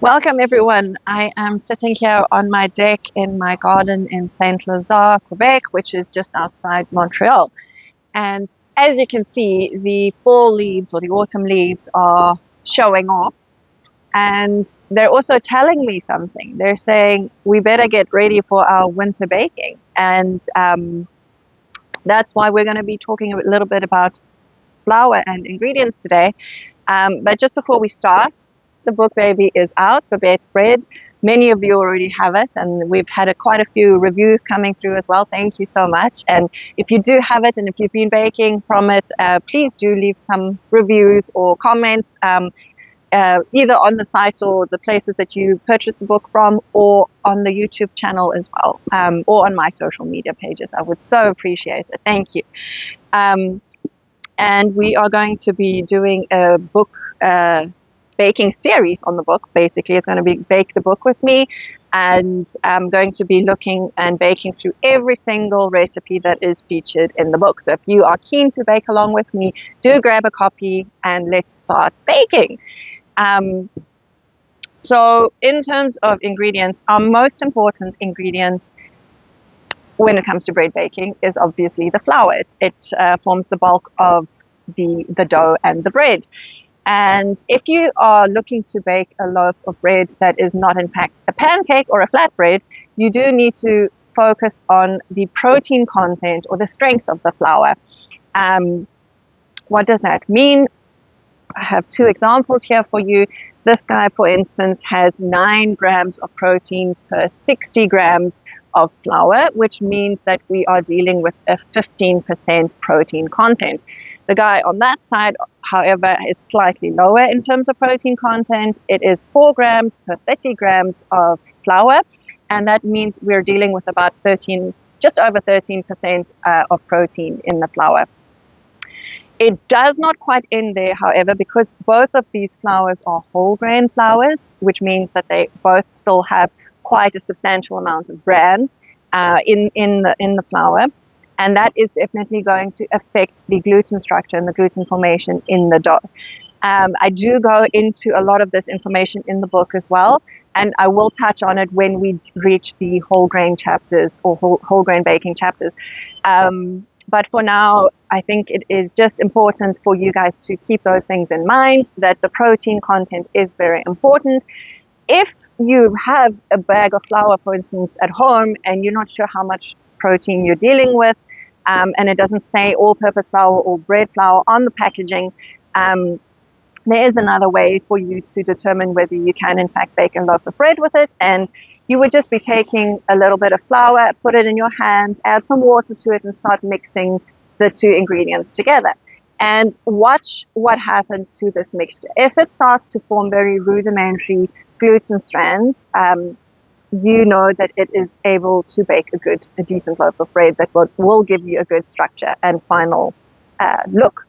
Welcome, everyone. I am sitting here on my deck in my garden in Saint Lazare, Quebec, which is just outside Montreal. And as you can see, the fall leaves or the autumn leaves are showing off. And they're also telling me something. They're saying we better get ready for our winter baking. And that's why we're going to be talking a little bit about flour and ingredients today. But just before we start, the book baby is out, Babette's Bread. Many of you already have it, and we've had quite a few reviews coming through as well. Thank you so much. And if you do have it, and if you've been baking from it, please do leave some reviews or comments, either on the site or the places that you purchased the book from, or on the YouTube channel as well, or on my social media pages. I would so appreciate it. Thank you. And we are going to be doing a book baking series on the book. Basically, it's going to be Bake the Book with me, and I'm going to be looking and baking through every single recipe that is featured in the book. So if you are keen to bake along with me, do grab a copy and let's start baking. So in terms of ingredients, our most important ingredient when it comes to bread baking is obviously the flour. It forms the bulk of the dough and the bread. And if you are looking to bake a loaf of bread that is not in fact a pancake or a flatbread, you do need to focus on the protein content or the strength of the flour. What does that mean? I have two examples here for you. This guy, for instance, has 9 grams of protein per 60 grams of flour, which means that we are dealing with a 15% protein content. The guy on that side, however, is slightly lower in terms of protein content. It is 4 grams per 30 grams of flour, and that means we're dealing with about just over 13% of protein in the flour. It does not quite end there, however, because both of these flours are whole grain flours, which means that they both still have quite a substantial amount of bran in the flour, and that is definitely going to affect the gluten structure and the gluten formation in the dough. I do go into a lot of this information in the book as well, and I will touch on it when we reach the whole grain chapters or whole grain baking chapters. But for now, I think it is just important for you guys to keep those things in mind, that the protein content is very important. If you have a bag of flour, for instance, at home, and you're not sure how much protein you're dealing with, and it doesn't say all-purpose flour or bread flour on the packaging, there is another way for you to determine whether you can, in fact, bake a loaf of bread with it. And you would just be taking a little bit of flour, put it in your hand, add some water to it, and start mixing the two ingredients together. And watch what happens to this mixture. If it starts to form very rudimentary gluten strands, you know that it is able to bake a decent loaf of bread that will give you a good structure and final look.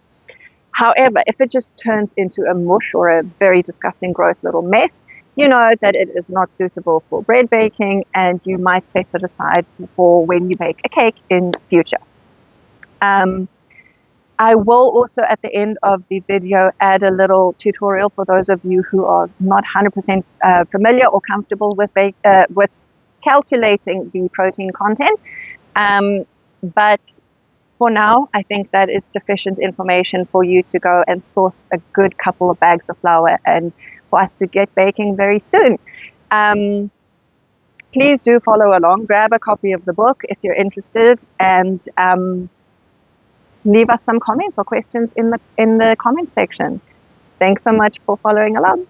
However, if it just turns into a mush or a very disgusting, gross little mess, you know that it is not suitable for bread baking, and you might set it aside for when you bake a cake in the future. I will also, at the end of the video, add a little tutorial for those of you who are not 100% familiar or comfortable with calculating the protein content. But for now, I think that is sufficient information for you to go and source a good couple of bags of flour and for us to get baking very soon. Please do follow along. Grab a copy of the book if you're interested, and leave us some comments or questions in the comment section. Thanks so much for following along.